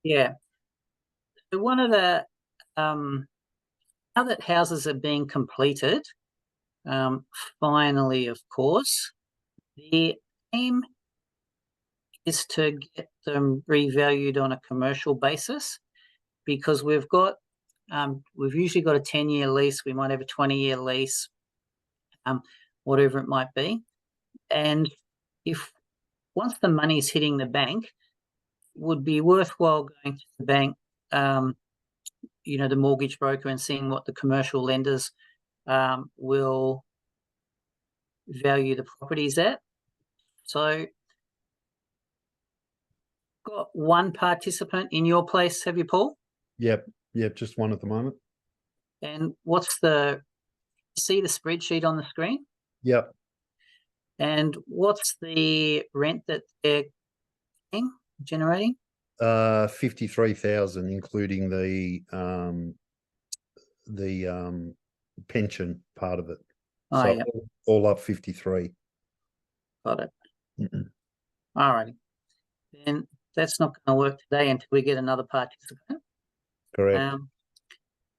Yeah. So one of the now that houses are being completed, finally, of course, the aim is to get them revalued on a commercial basis, because we've usually got a 10-year lease. We might have a 20-year lease, whatever it might be. And if once the money's hitting the bank, it would be worthwhile going to the bank, the mortgage broker, and seeing what the commercial lenders will value the properties at. So, got one participant in your place, have you, Paul? Yep, just one at the moment. And see the spreadsheet on the screen? Yep. And what's the rent that they're generating? 53,000, including the pension part of it. Oh, so yeah. all up 53. Got it. All righty. Then that's not going to work today until we get another participant. Correct.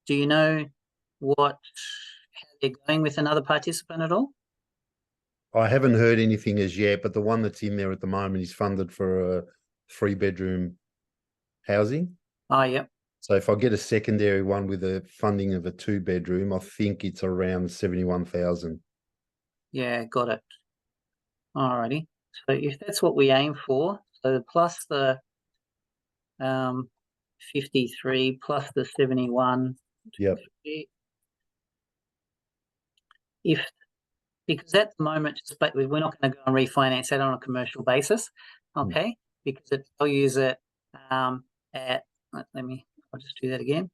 Do you know how they're going with another participant at all? I haven't heard anything as yet, but the one that's in there at the moment is funded for a 3-bedroom housing. Oh, yeah. So if I get a secondary one with a funding of a 2-bedroom, I think it's around 71,000. Yeah, got it. All righty. So if that's what we aim for, so plus the 53 plus the 71. Yep. Because at the moment, we're not going to go and refinance that on a commercial basis, okay? Because I'll use it I'll just do that again.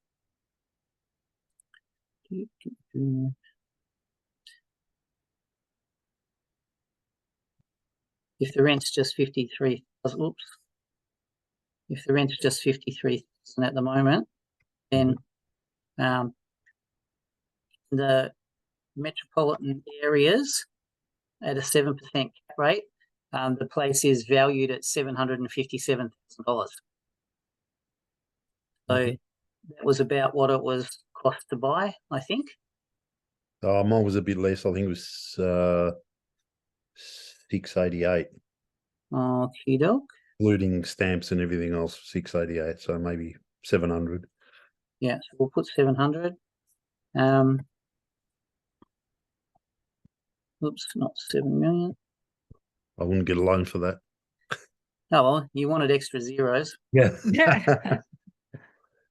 If the rent's just 53,000, if the rent's just 53,000 at the moment, then the metropolitan areas at a 7% cap rate, the place is valued at $757,000. So that was about what it was cost to buy, I think. Mine was a bit less. I think it was 688. Okie doke. Including stamps and everything else, 688. So maybe 700. Yeah, so we'll put 700. Oops, not 7 million. I wouldn't get a loan for that. Oh, well, you wanted extra zeros. Yeah.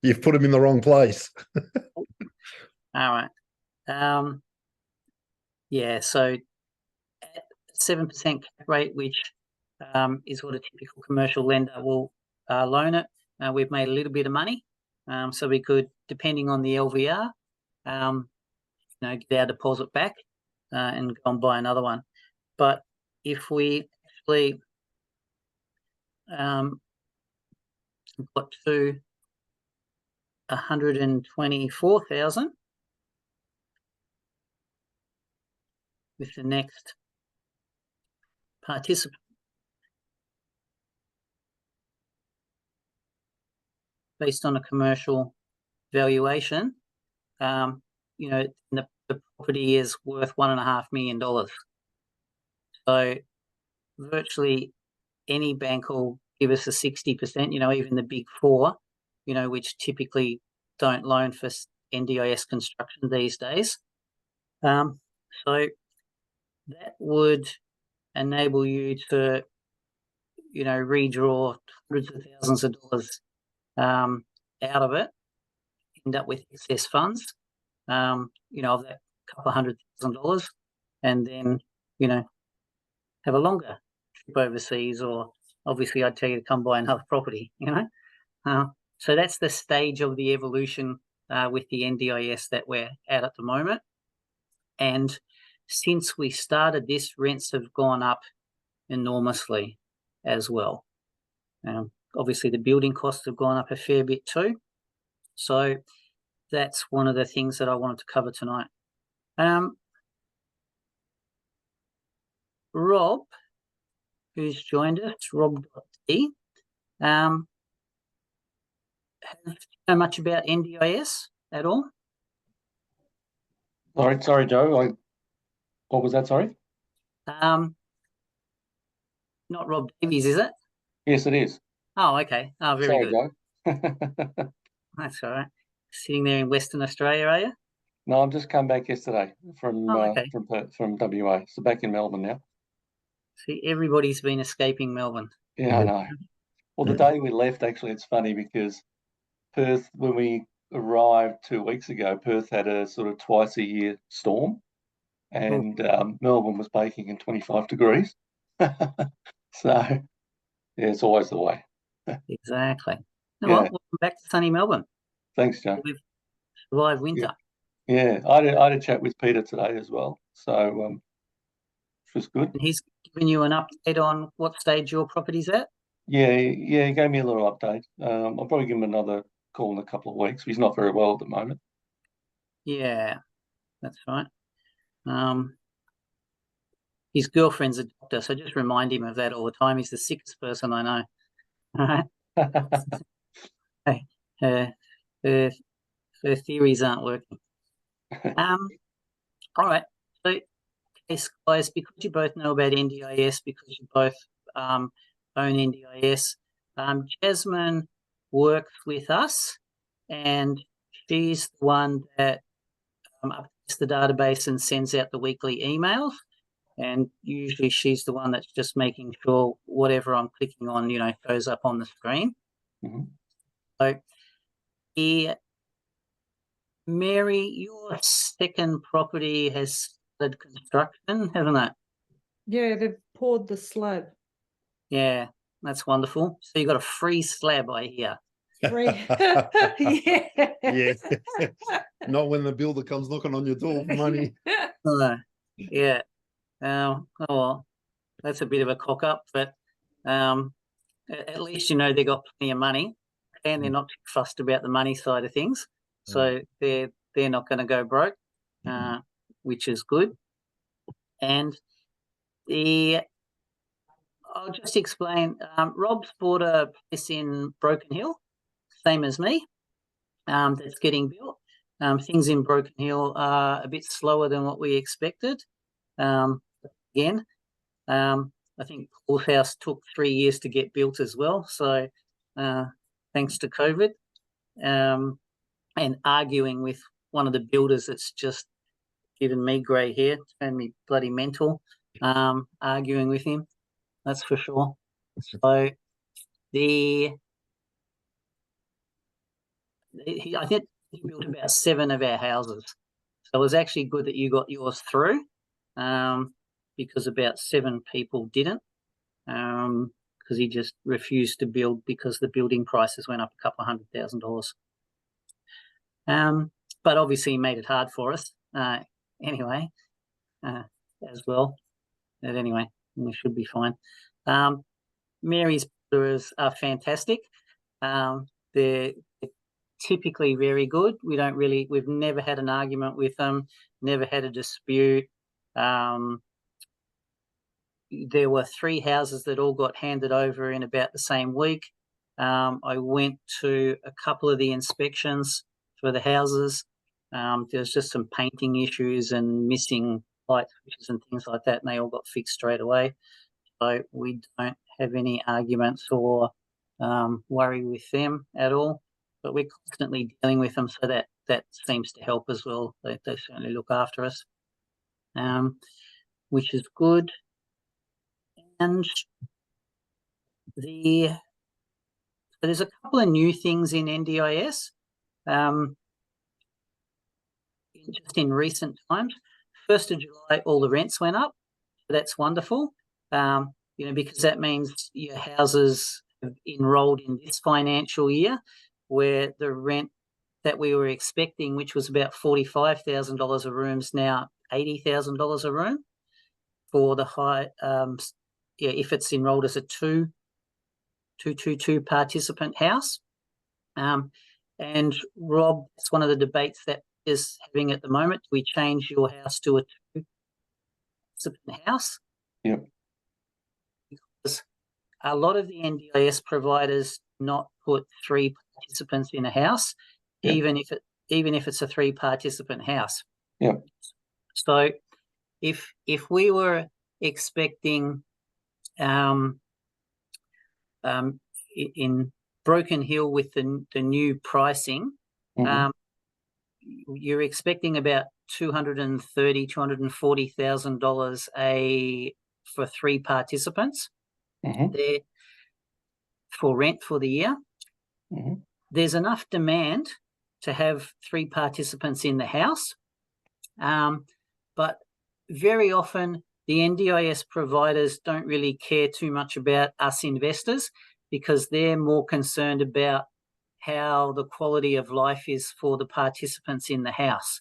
You've put them in the wrong place. All right. Yeah, so at 7% cap rate, which is what a typical commercial lender will loan it, we've made a little bit of money. So we could, depending on the LVR, get our deposit back and go and buy another one. But if we actually got to 124,000 with the next participant, based on a commercial valuation, the property is worth $1.5 million. So virtually any bank will give us a 60%, even the big four, which typically don't loan for NDIS construction these days. So that would enable you to, redraw hundreds of thousands of dollars out of it, end up with excess funds, of that couple of $100,000, and then, have a longer trip overseas, or obviously I'd tell you to come buy another property, So that's the stage of the evolution with the NDIS that we're at the moment. And since we started this, rents have gone up enormously as well. Obviously, the building costs have gone up a fair bit too. So that's one of the things that I wanted to cover tonight. Rob, who's joined us, Rob.D, do you know much about NDIS at all? Sorry, Joe. What was that? Sorry. Not Rob Davies, is it? Yes, it is. Oh, okay. Oh, very Sorry, good. Joe. That's all right. Sitting there in Western Australia, are you? No, I've just come back yesterday from Okay. from WA. So back in Melbourne now. See, everybody's been escaping Melbourne. Yeah, I know. Well, the day we left, actually, it's funny because Perth, when we arrived 2 weeks ago, Perth had a sort of twice a year storm, and Melbourne was baking in 25 degrees. So, yeah, it's always the way. Exactly. Yeah. Well, welcome back to sunny Melbourne. Thanks, Joe. We've survived winter. Yeah, I had a chat with Peter today as well, so which was good. And he's given you an update on what stage your property's at? Yeah, he gave me a little update. I'll probably give him another call in a couple of weeks. He's not very well at the moment. Yeah, that's right. His girlfriend's a doctor, so just remind him of that all the time. He's the sickest person I know. All right. Her theories aren't working. All right. So, guys, because you both know about NDIS, because you both own NDIS, Jasmine works with us, and she's the one that updates the database and sends out the weekly emails. And usually she's the one that's just making sure whatever I'm clicking on, shows up on the screen. Mm-hmm. So, Mary, your second property has started construction, hasn't it? Yeah, they've poured the slab. Yeah, that's wonderful. So you got a free slab, I hear. Free. Yeah. Yeah. Not when the builder comes knocking on your door for money. Yeah. Oh, well, that's a bit of a cock up, but at least they got plenty of money, and they're not too fussed about the money side of things. So they're not going to go broke, which is good. And I'll just explain. Rob's bought a place in Broken Hill, same as me. That's getting built. Things in Broken Hill are a bit slower than what we expected. Again, I think Paul's house took 3 years to get built as well. So thanks to COVID, and arguing with one of the builders that's just given me grey hair, turned me bloody mental, arguing with him, that's for sure. So I think he built about 7 of our houses. So it was actually good that you got yours through, because about 7 people didn't, because he just refused to build because the building prices went up a couple of $100,000. But obviously he made it hard for us anyway, as well. But anyway, we should be fine. Mary's builders are fantastic. They're typically very good. We've never had an argument with them, never had a dispute. There were 3 houses that all got handed over in about the same week. I went to a couple of the inspections for the houses. There's just some painting issues and missing light switches and things like that, and they all got fixed straight away. So we don't have any arguments or worry with them at all. But we're constantly dealing with them, so that seems to help as well. They certainly look after us, which is good. And there's a couple of new things in NDIS. Just in recent times, 1st of July, all the rents went up. So that's wonderful, because that means your houses have enrolled in this financial year, where the rent that we were expecting, which was about $45,000 a room, is now $80,000 a room for the high. If it's enrolled as a 222 participant house. And Rob, it's one of the debates that is having at the moment. Do we change your house to a 2 participant house? Yep. Because a lot of the NDIS providers not put 3 participants in a house, Yeah. even if it's a 3-participant house. Yeah. So if we were expecting in Broken Hill with the new pricing, Mhm. you're expecting about $240,000 for 3 participants. Mhm. There for rent for the year. Mhm. There's enough demand to have 3 participants in the house, but very often the NDIS providers don't really care too much about us investors, because they're more concerned about how the quality of life is for the participants in the house.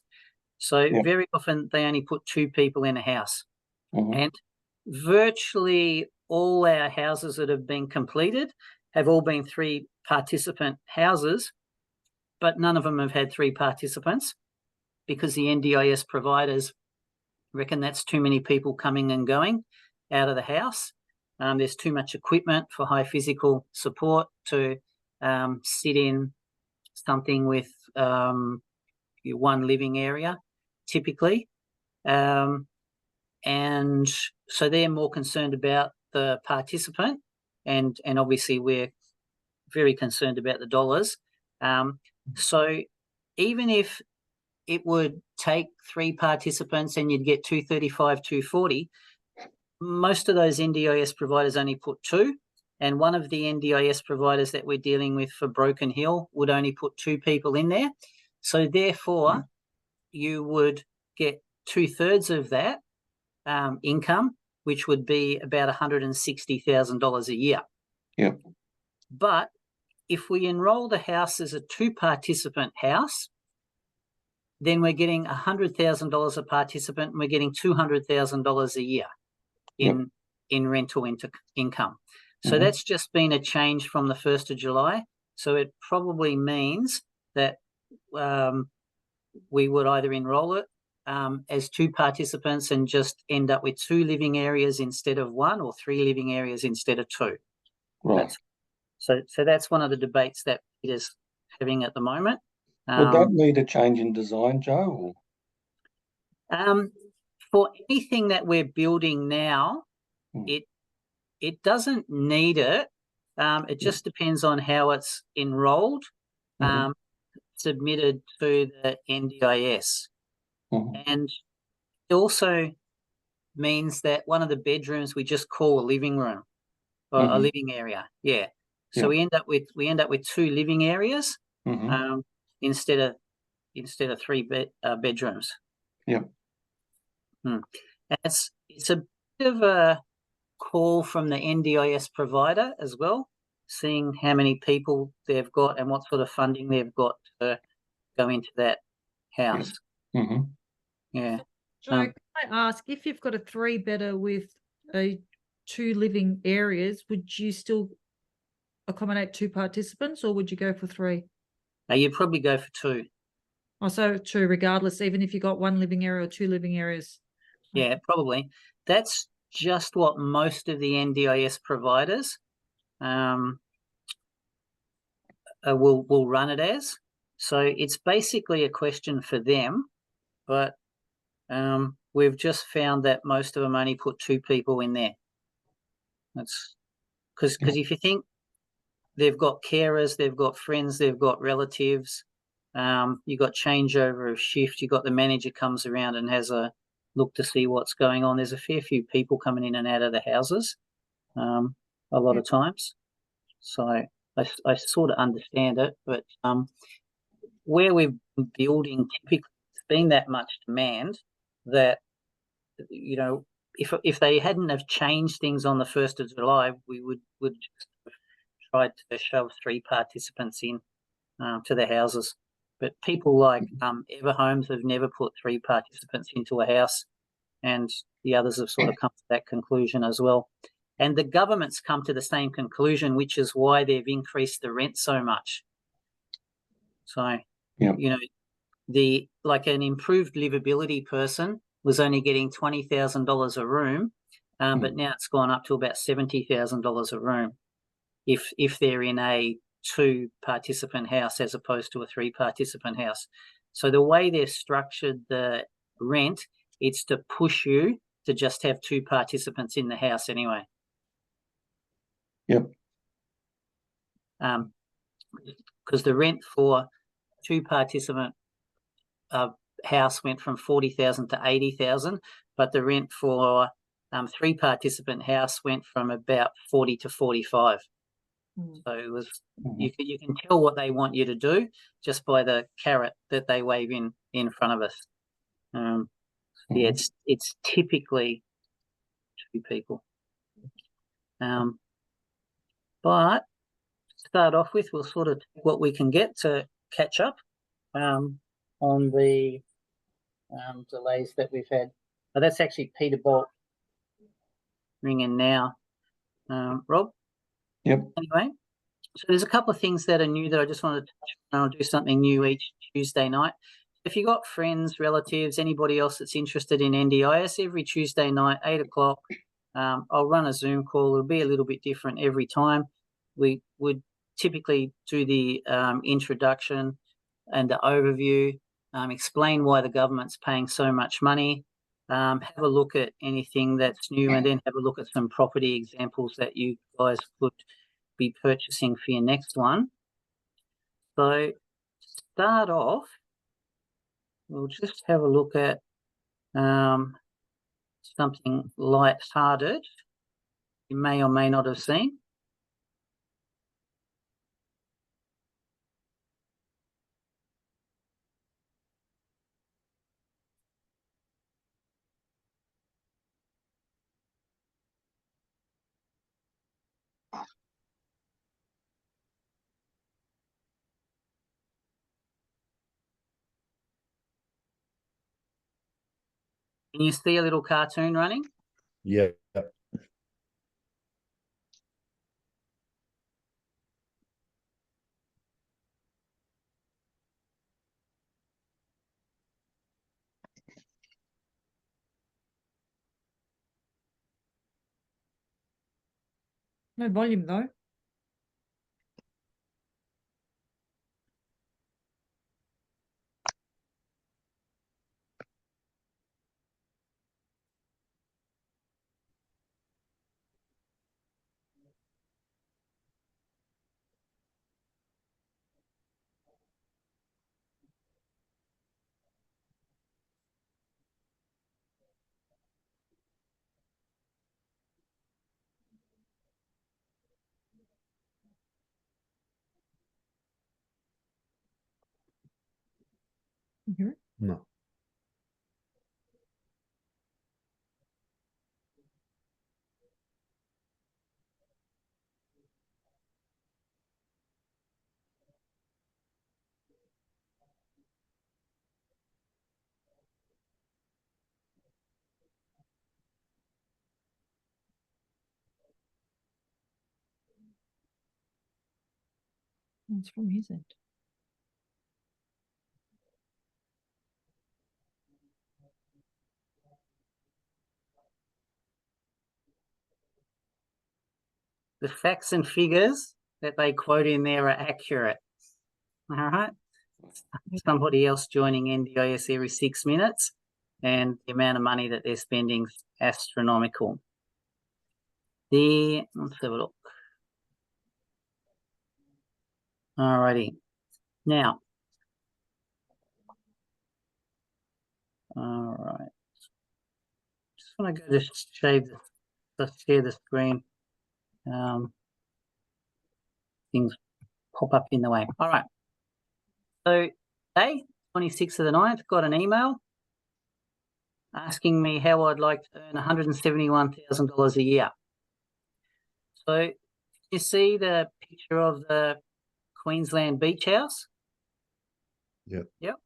So Yeah. very often they only put 2 people in a house. Mhm. And virtually all our houses that have been completed have all been 3-participant houses, but none of them have had 3 participants, because the NDIS providers reckon that's too many people coming and going out of the house. There's too much equipment for high physical support to sit in something with 1 living area, typically. And so they're more concerned about the participant, and obviously we're very concerned about the dollars. So even if it would take 3 participants and you'd get 235, 240, most of those NDIS providers only put 2, and one of the NDIS providers that we're dealing with for Broken Hill would only put 2 people in there. So therefore, you would get 2/3 of that income, which would be about $160,000 a year. Yep. But if we enroll the house as a 2-participant house, then we're getting $100,000 a participant, and we're getting $200,000 a year in rental income. So that's just been a change from the 1st of July. So it probably means that we would either enroll it as 2 participants and just end up with 2 living areas instead of 1, or 3 living areas instead of 2. Right. So that's one of the debates that Peter's having at the moment. Would that need a change in design, Joe? For anything that we're building now, it doesn't need it. It just depends on how it's enrolled, submitted to the NDIS. And it also means that one of the bedrooms we just call a living room, or a living area. Yeah. So we end up with 2 living areas instead of 3 bedrooms. Yep. It's a bit of a call from the NDIS provider as well, seeing how many people they've got and what sort of funding they've got to go into that house. Yeah. Joe, can I ask, if you've got a 3-bedder with 2 living areas, would you still accommodate 2 participants, or would you go for 3? You'd probably go for 2. Oh, so 2 regardless, even if you got 1 living area or 2 living areas. Yeah, probably. That's just what most of the NDIS providers will run it as. So it's basically a question for them, but we've just found that most of them only put 2 people in there. That's because if you think they've got carers, they've got friends, they've got relatives, you've got changeover of shift, you've got the manager comes around and has a look to see what's going on. There's a fair few people coming in and out of the houses a lot of times. So I sort of understand it, but where we've been building, typically it's been that much demand that, you know, if they hadn't have changed things on the 1st of July, we would just have tried to shove 3 participants in to the houses. But people like Everhomes have never put 3 participants into a house, and the others have sort of come to that conclusion as well. And the government's come to the same conclusion, which is why they've increased the rent so much. So, you know, like an improved livability person was only getting $20,000 a room, but now it's gone up to about $70,000 a room if they're in a 2-participant house as opposed to a 3-participant house. So the way they've structured the rent, it's to push you to just have 2 participants in the house anyway. Yep. Because the rent for 2-participant house went from 40,000 to 80,000, but the rent for 3-participant house went from about 40 to 45. So it was you can tell what they want you to do just by the carrot that they wave in front of us. Yeah, it's typically 2 people. But to start off with, we'll sort of take what we can get to catch up on the delays that we've had. That's actually Peter Bolt ringing now. Rob? Yep. Anyway, so there's a couple of things that are new that I just wanted to touch on. I'll do something new each Tuesday night. If you've got friends, relatives, anybody else that's interested in NDIS, every Tuesday night, 8 o'clock, I'll run a Zoom call. It'll be a little bit different every time. We would typically do the introduction and the overview, explain why the government's paying so much money, have a look at anything that's new, and then have a look at some property examples that you guys could be purchasing for your next one. So to start off, we'll just have a look at something light-hearted you may or may not have seen. Can you see a little cartoon running? Yeah. No volume though. No. It's from his end. The facts and figures that they quote in there are accurate. All right. Somebody else joining NDIS every 6 minutes, and the amount of money that they're spending is astronomical. Let's have a look. All righty. Now, all right. Just want to go to share the screen. Things pop up in the way. All right. So today, 26th of the 9th, got an email asking me how I'd like to earn $171,000 a year. So you see the picture of the Queensland beach house? Yep. Yep.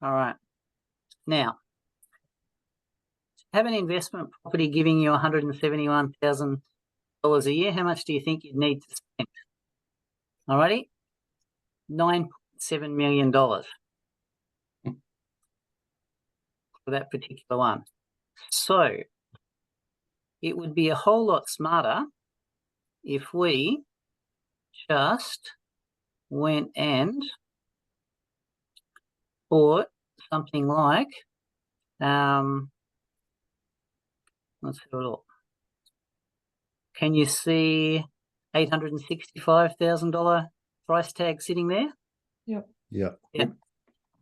All right. Now, to have an investment property giving you $171,000 a year, how much do you think you'd need to spend? All righty. $9.7 million for that particular one. So it would be a whole lot smarter if we just went and bought something like, let's have a look. Can you see $865,000 price tag sitting there? Yep. Yeah. Yep.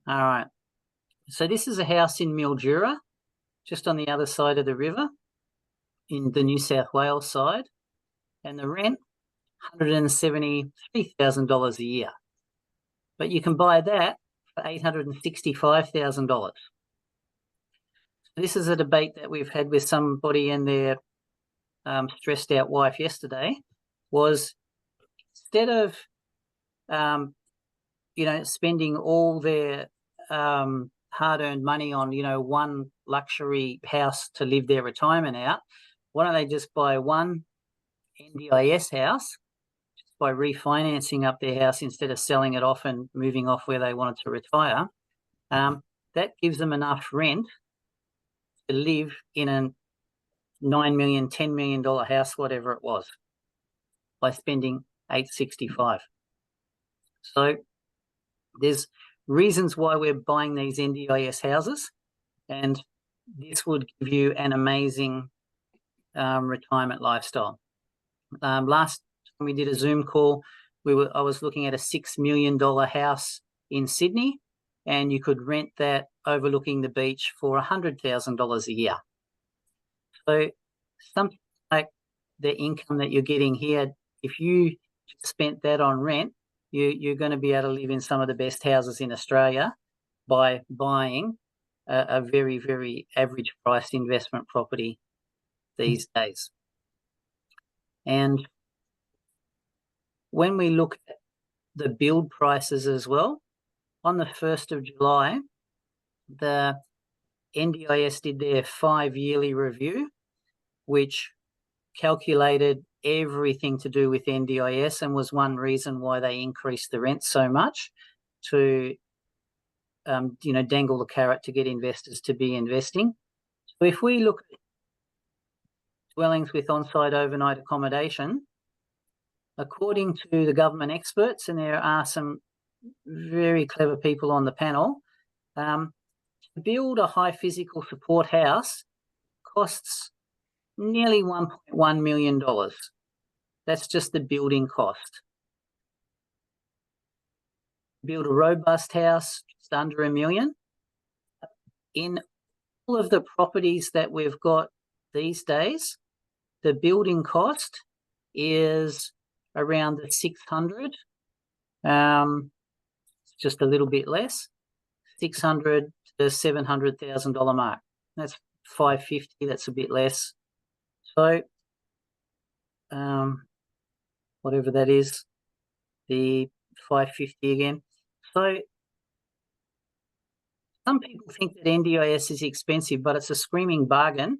All right. So this is a house in Mildura, just on the other side of the river in the New South Wales side, and the rent, $173,000 a year. But you can buy that for $865,000. This is a debate that we've had with somebody and their stressed out wife yesterday, was instead of spending all their hard-earned money on one luxury house to live their retirement out, why don't they just buy one NDIS house just by refinancing up their house instead of selling it off and moving off where they wanted to retire? That gives them enough rent to live in a $9 million, $10 million house, whatever it was, by spending $865,000. So there's reasons why we're buying these NDIS houses, and this would give you an amazing retirement lifestyle. Last time we did a Zoom call, I was looking at a $6 million house in Sydney, and you could rent that overlooking the beach for $100,000 a year. So something like the income that you're getting here, if you spent that on rent, you're going to be able to live in some of the best houses in Australia by buying a very, very average priced investment property these days. And when we look at the build prices as well, on the 1st of July, the NDIS did their 5-yearly review, which calculated everything to do with NDIS and was one reason why they increased the rent so much to, dangle the carrot to get investors to be investing. So if we look at dwellings with on-site overnight accommodation, according to the government experts, and there are some very clever people on the panel, to build a high physical support house costs nearly $1.1 million. That's just the building cost. Build a robust house, just under $1 million. In all of the properties that we've got these days, the building cost is around the 600, just a little bit less, $600,000 to $700,000 mark. That's $550. That's a bit less. So, whatever that is, the $550 again. So, some people think that NDIS is expensive, but it's a screaming bargain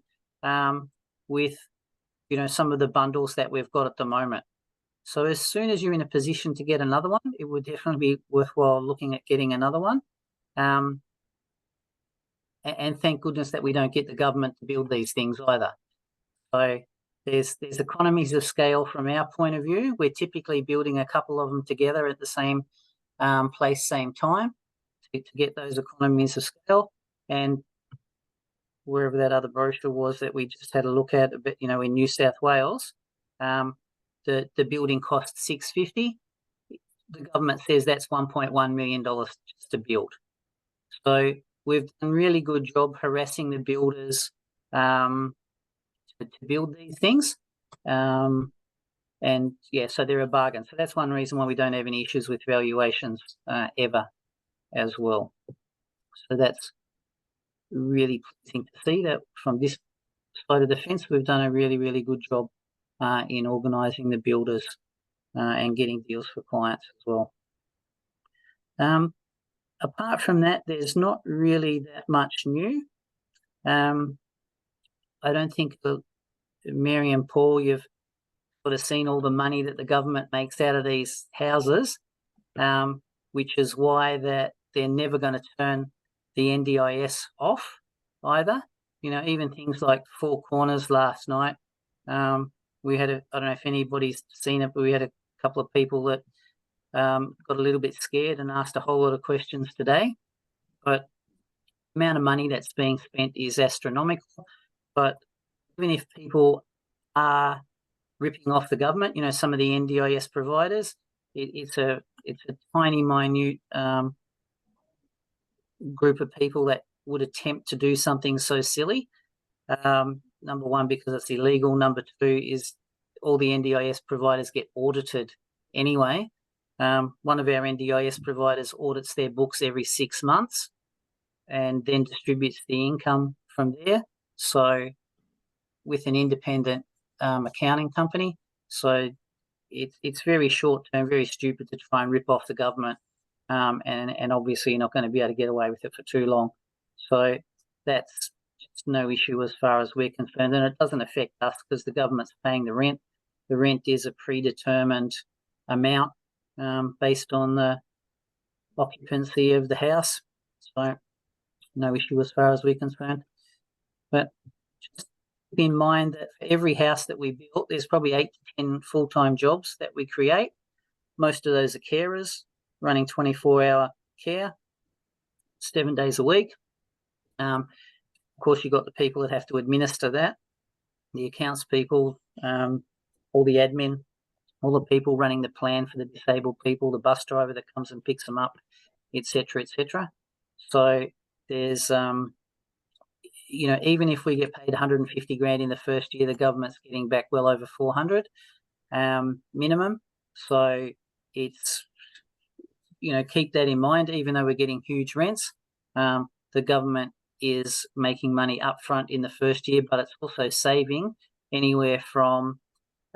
with, some of the bundles that we've got at the moment. So as soon as you're in a position to get another one, it would definitely be worthwhile looking at getting another one. And thank goodness that we don't get the government to build these things either. So there's economies of scale from our point of view. We're typically building a couple of them together at the same place, same time to get those economies of scale. And wherever that other brochure was that we just had a look at, in New South Wales, the building costs $650. The government says that's $1.1 million just to build. So we've done a really good job harassing the builders to build these things. So they're a bargain. So that's one reason why we don't have any issues with valuations ever as well. So that's really pleasing to see that from this side of the fence, we've done a really, really good job in organising the builders and getting deals for clients as well. Apart from that, there's not really that much new. I don't think, Mary and Paul, you've sort of seen all the money that the government makes out of these houses, which is why that they're never going to turn the NDIS off either. Even things like Four Corners last night. We had I don't know if anybody's seen it, but we had a couple of people that got a little bit scared and asked a whole lot of questions today. But the amount of money that's being spent is astronomical. But even if people are ripping off the government, you know, some of the NDIS providers, it's a tiny, minute group of people that would attempt to do something so silly. Number one, because it's illegal. Number two is all the NDIS providers get audited anyway. One of our NDIS providers audits their books every 6 months and then distributes the income from there. So with an independent accounting company. So it's very short term, very stupid to try and rip off the government. And obviously you're not going to be able to get away with it for too long. So that's no issue as far as we're concerned. And it doesn't affect us because the government's paying the rent. The rent is a predetermined amount based on the occupancy of the house. So no issue as far as we're concerned. But just keep in mind that for every house that we build, there's probably 8 to 10 full-time jobs that we create. Most of those are carers running 24-hour care, 7 days a week. Of course, you've got the people that have to administer that, the accounts people, all the admin, all the people running the plan for the disabled people, the bus driver that comes and picks them up, etc., etc. So there's, you know, even if we get paid 150 grand in the first year, the government's getting back well over 400 minimum. So it's, you know, keep that in mind. Even though we're getting huge rents, the government is making money up front in the first year, but it's also saving anywhere from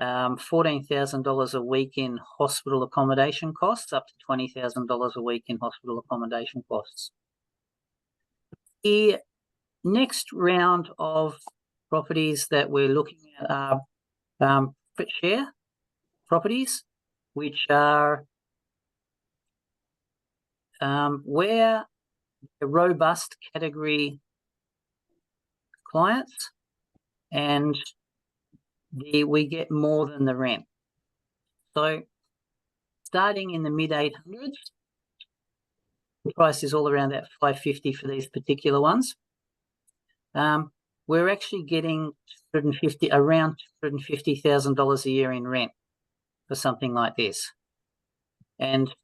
$14,000 a week in hospital accommodation costs up to $20,000 a week in hospital accommodation costs. The next round of properties that we're looking at are profit share properties, which are where the robust category clients and we get more than the rent. So starting in the mid 800s, the price is all around that 550 for these particular ones. We're actually getting around $250,000 a year in rent for something like this. And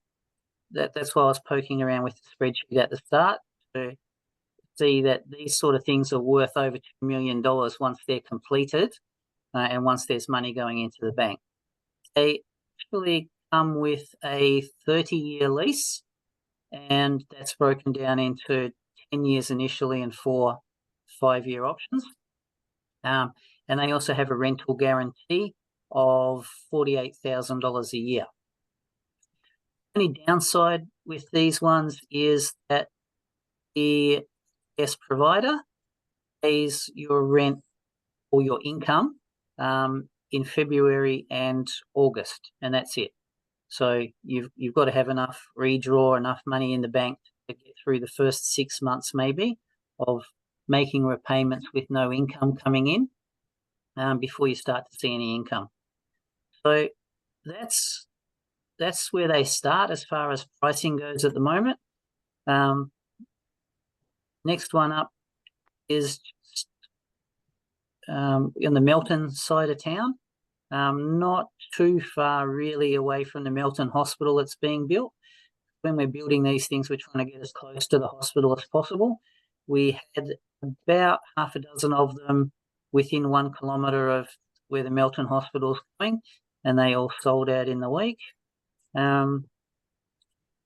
that's why I was poking around with the spreadsheet at the start to see that these sort of things are worth over $2 million once they're completed and once there's money going into the bank. They actually come with a 30-year lease, and that's broken down into 10 years initially and 4 5-year options. And they also have a rental guarantee of $48,000 a year. The only downside with these ones is that the guest provider pays your rent or your income in February and August, and that's it. So you've got to have enough redraw, enough money in the bank to get through the first 6 months maybe of making repayments with no income coming in before you start to see any income. So that's where they start as far as pricing goes at the moment. Next one up is on the Melton side of town, not too far really away from the Melton Hospital that's being built. When we're building these things, we're trying to get as close to the hospital as possible. We had about half a dozen of them within 1 kilometre of where the Melton Hospital is going, and they all sold out in the week. And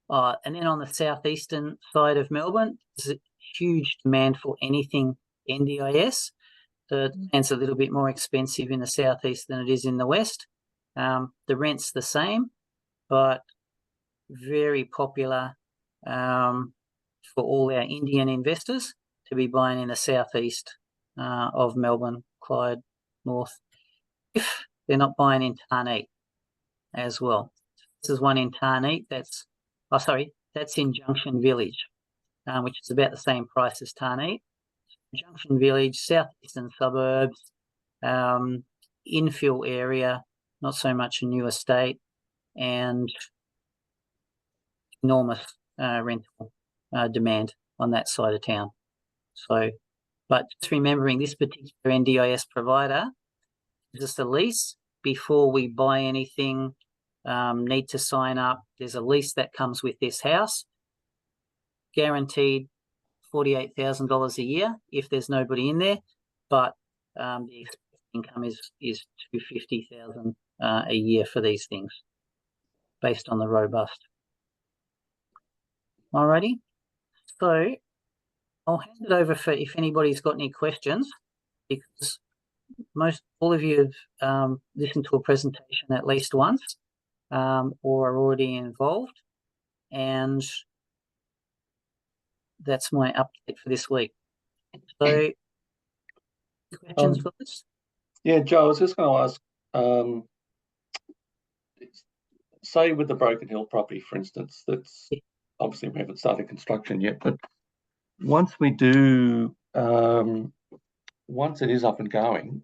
then on the southeastern side of Melbourne, there's a huge demand for anything NDIS. The land's a little bit more expensive in the southeast than it is in the west. The rent's the same, but very popular for all our Indian investors to be buying in the southeast of Melbourne, Clyde, North, if they're not buying in Tarneit as well. This is one in Tarneit. That's in Junction Village, which is about the same price as Tarneit. Junction Village, southeastern suburbs, infill area, not so much a new estate. and enormous rental demand on that side of town. So, but just remembering this particular NDIS provider gives us a lease before we buy anything, need to sign up. There's a lease that comes with this house, guaranteed $48,000 a year if there's nobody in there, but the expected income is $250,000 a year for these things, based on the robust. Alrighty, so I'll hand it over for if anybody's got any questions, because all of you have listened to a presentation at least once, or are already involved, and that's my update for this week. So, questions for this? Yeah, Joe, I was just going to ask, say with the Broken Hill property, for instance, that's obviously we haven't started construction yet, but once we do, once it is up and going,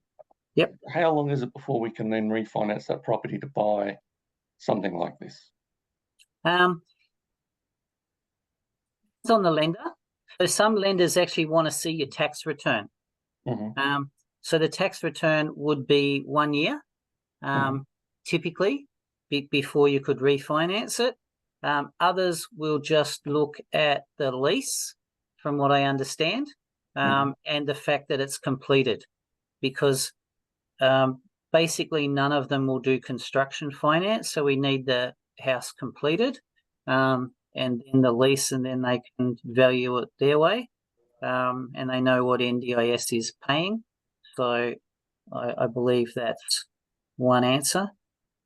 yep, how long is it before we can then refinance that property to buy something like this? It's on the lender. So some lenders actually want to see your tax return. Mm-hmm. So the tax return would be 1 year, typically, before you could refinance it. Others will just look at the lease, from what I understand, and the fact that it's completed, because basically none of them will do construction finance. So we need the house completed, and then the lease, and then they can value it their way, and they know what NDIS is paying. So I believe that's one answer.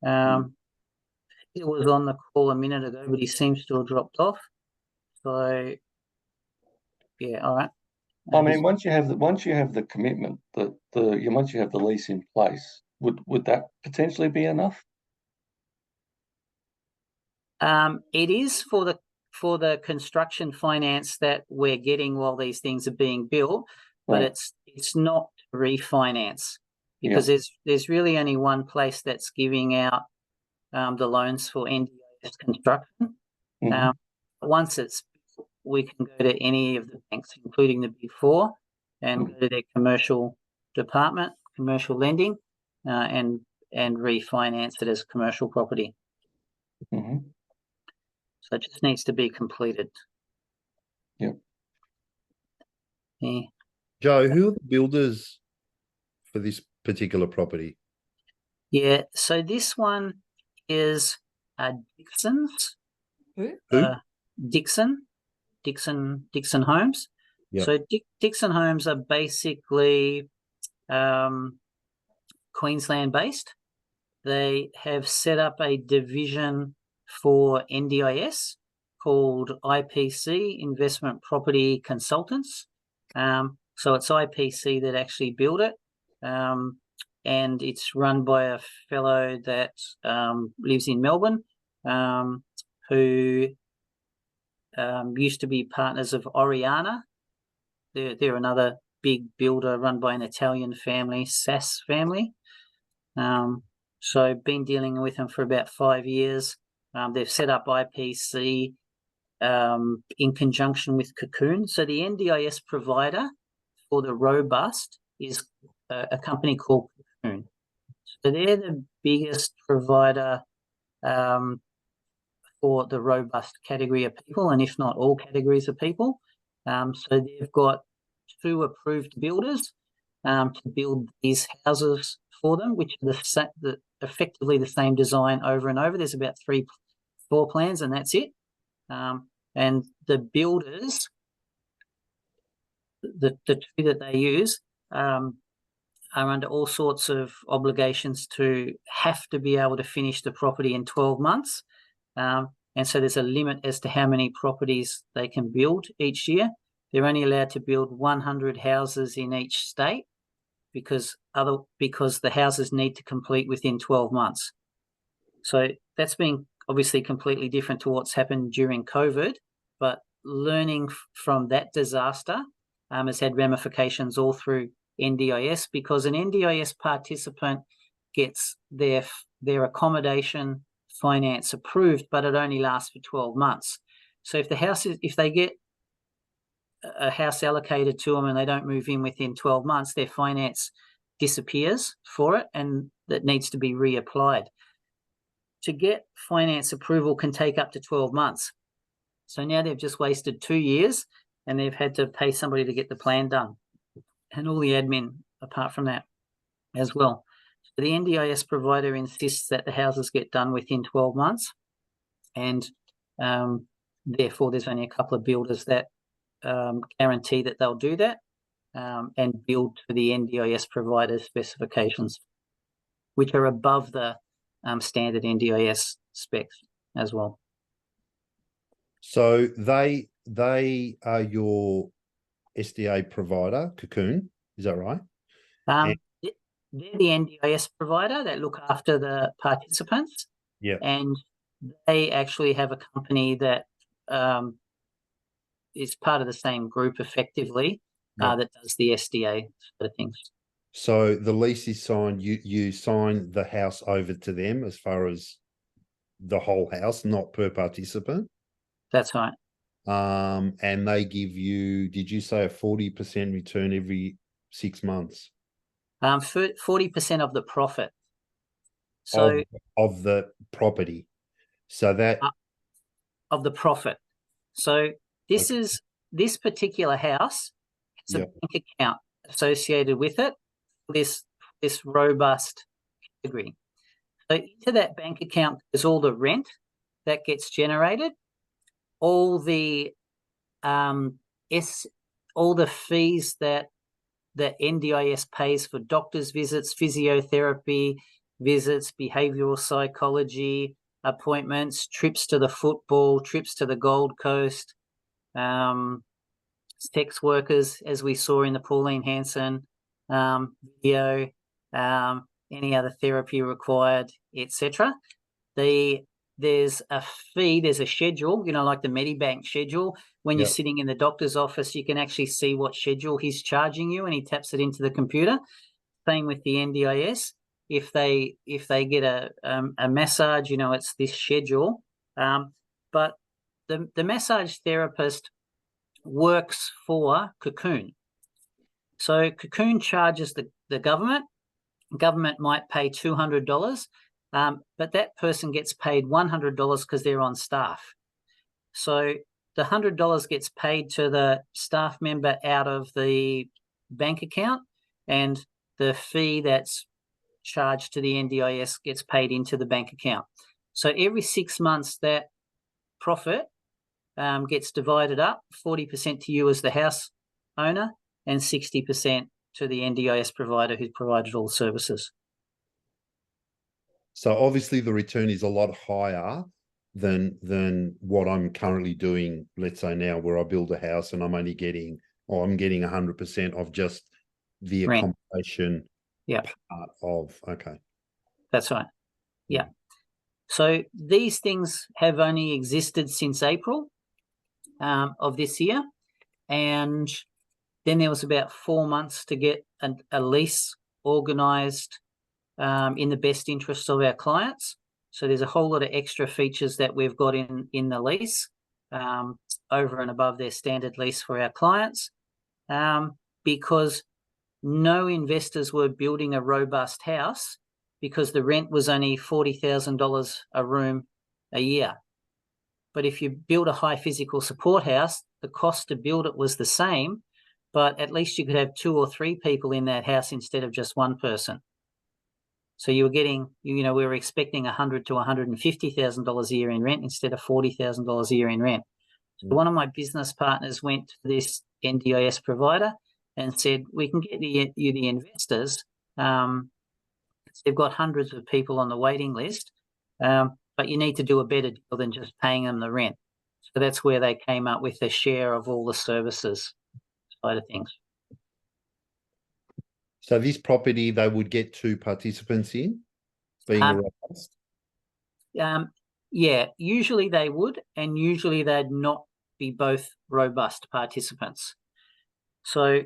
It was on the call a minute ago, but he seems to have dropped off. So yeah, all right. I mean, once you have the commitment, once you have the lease in place, would that potentially be enough? It is for the construction finance that we're getting while these things are being built, but it's not refinance, because there's really only one place that's giving out the loans for NDIS construction. Once it's, we can go to any of the banks, including the Big Four, and go to their commercial department, commercial lending, and refinance it as commercial property. So it just needs to be completed. Yep. Yeah. Joe, who are the builders for this particular property? Yeah, so this one is Dixon's. Who? Dixon Homes. Yep. So Dixon Homes are basically Queensland based. They have set up a division for NDIS called IPC, Investment Property Consultants. So it's IPC that actually built it, and it's run by a fellow that lives in Melbourne, who used to be partners of Oriana. They're another big builder run by an Italian family, Sass family. So been dealing with them for about 5 years. They've set up IPC in conjunction with Cocoon. So the NDIS provider for the robust is a company called Cocoon. So they're the biggest provider for the robust category of people, and if not all categories of people. So they've got 2 approved builders to build these houses for them, which are effectively the same design over and over. There's about 3 floor plans, and that's it. And the builders, the 2 that they use, are under all sorts of obligations to have to be able to finish the property in 12 months. And so there's a limit as to how many properties they can build each year. They're only allowed to build 100 houses in each state, because the houses need to complete within 12 months. So that's been obviously completely different to what's happened during COVID, but learning from that disaster has had ramifications all through NDIS, because an NDIS participant gets their accommodation finance approved, but it only lasts for 12 months. So if they get a house allocated to them and they don't move in within 12 months, their finance disappears for it and that needs to be reapplied. To get finance approval can take up to 12 months. So now they've just wasted 2 years and they've had to pay somebody to get the plan done and all the admin apart from that as well. So the NDIS provider insists that the houses get done within 12 months and therefore there's only a couple of builders that guarantee that they'll do that and build to the NDIS provider specifications, which are above the standard NDIS specs as well. So they are your SDA provider, Cocoon, is that right? They're the NDIS provider that look after the participants. Yeah. And they actually have a company that is part of the same group effectively that does the SDA sort of things. So the lease is signed, you sign the house over to them as far as the whole house, not per participant. That's right. And they give you, did you say a 40% return every 6 months? 40% of the profit. So of the property. So that of the profit. So this is this particular house has a bank account associated with it, this robust category. So into that bank account is all the rent that gets generated, all the fees that NDIS pays for doctor's visits, physiotherapy visits, behavioural psychology appointments, trips to the football, trips to the Gold Coast, sex workers, as we saw in the Pauline Hanson video, any other therapy required, etc. There's a fee, there's a schedule, like the Medibank schedule. When you're sitting in the doctor's office, you can actually see what schedule he's charging you and he taps it into the computer. Same with the NDIS. If they get a massage, it's this schedule. But the massage therapist works for Cocoon. So Cocoon charges the government. Government might pay $200, but that person gets paid $100 because they're on staff. So the $100 gets paid to the staff member out of the bank account, and the fee that's charged to the NDIS gets paid into the bank account. So every 6 months, that profit gets divided up, 40% to you as the house owner and 60% to the NDIS provider who's provided all the services. So obviously the return is a lot higher than what I'm currently doing, let's say now, where I build a house and I'm getting 100% of just the accommodation part of, That's right. Yeah. So these things have only existed since April of this year. And then there was about 4 months to get a lease organised in the best interest of our clients. So there's a whole lot of extra features that we've got in the lease over and above their standard lease for our clients because no investors were building a robust house because the rent was only $40,000 a room a year. But if you build a high physical support house, the cost to build it was the same, but at least you could have 2 or 3 people in that house instead of just one person. So you were getting, we were expecting $100,000 to $150,000 a year in rent instead of $40,000 a year in rent. So one of my business partners went to this NDIS provider and said, we can get you the investors. They've got hundreds of people on the waiting list, but you need to do a better deal than just paying them the rent. So that's where they came up with a share of all the services side of things. So this property, they would get 2 participants in, being a robust? Yeah, usually they would, and usually they'd not be both robust participants. So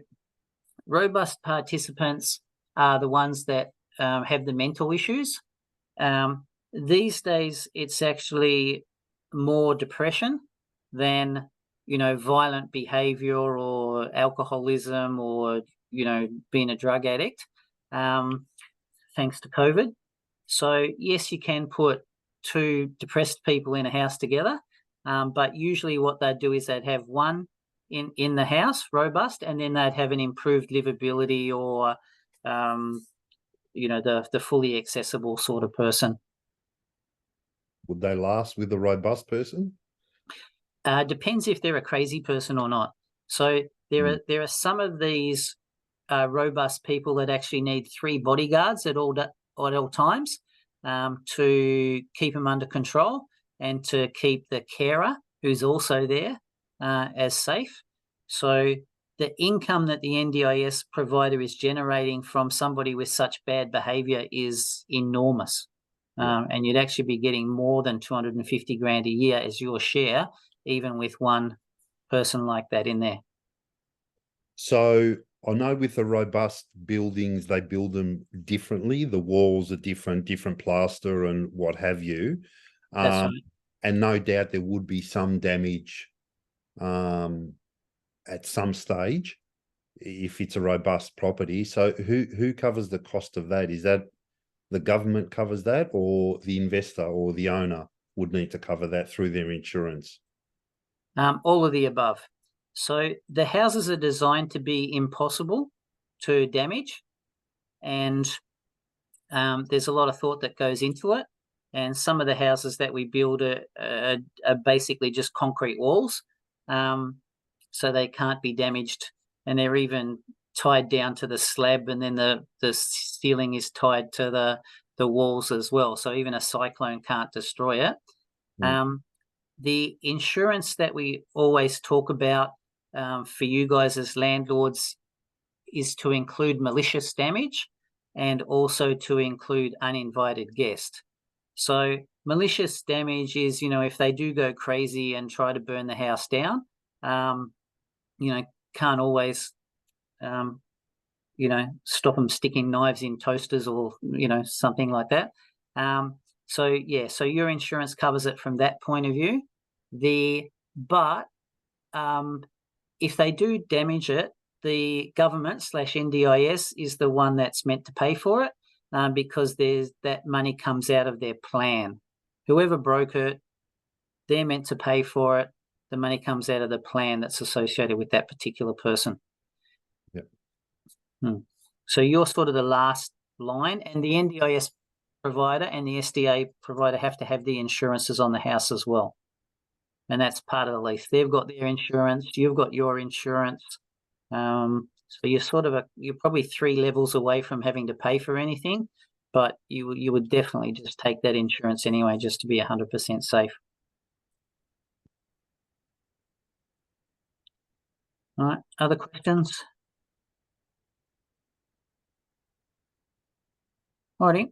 robust participants are the ones that have the mental issues. these days it's actually more depression than, you know, violent behavior or alcoholism or, you know, being a drug addict, thanks to COVID. So yes, you can put two depressed people in a house together, but usually what they'd do is they'd have one in the house, robust, and then they'd have an improved livability or, you know, the fully accessible sort of person. Would they last with the robust person? Depends if they're a crazy person or not. So there are some of these robust people that actually need 3 bodyguards at all times to keep them under control and to keep the carer, who's also there, as safe. So the income that the NDIS provider is generating from somebody with such bad behaviour is enormous. And you'd actually be getting more than 250 grand a year as your share, even with one person like that in there. So I know with the robust buildings, they build them differently. The walls are different plaster and what have you. That's right. And no doubt there would be some damage at some stage if it's a robust property. So who covers the cost of that? Is that the government covers that, or the investor or the owner would need to cover that through their insurance? All of the above. So the houses are designed to be impossible to damage, and there's a lot of thought that goes into it. And some of the houses that we build are basically just concrete walls, so they can't be damaged, and they're even tied down to the slab, and then the ceiling is tied to the walls as well. So even a cyclone can't destroy it. The insurance that we always talk about for you guys as landlords is to include malicious damage and also to include uninvited guest. So malicious damage is, you know, if they do go crazy and try to burn the house down, you know, can't always, you know, stop them sticking knives in toasters or, you know, something like that. So your insurance covers it from that point of view. But if they do damage it, the government / NDIS is the one that's meant to pay for it, because that money comes out of their plan. Whoever broke it, they're meant to pay for it. The money comes out of the plan that's associated with that particular person. Yep. So you're sort of the last line, and the NDIS provider and the SDA provider have to have the insurances on the house as well. And that's part of the lease. They've got their insurance, you've got your insurance. So you're probably 3 levels away from having to pay for anything, but you would definitely just take that insurance anyway, just to be 100% safe. All right, other questions? Alrighty,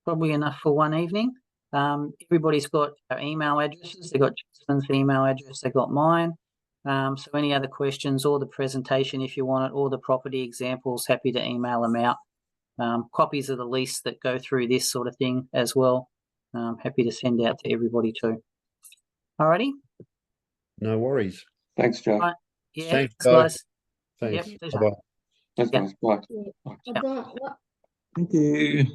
probably enough for one evening. Everybody's got our email addresses. They've got Justin's email address, they've got mine. So any other questions or the presentation, if you want it, or the property examples, happy to email them out. Copies of the lease that go through this sort of thing as well. Happy to send out to everybody too. Alrighty. No worries. Thanks, Joe. Right. Yeah, Thanks, guys. Thanks. Yep, Bye-bye. Thanks, Yeah. guys. Bye. Ada Thank you.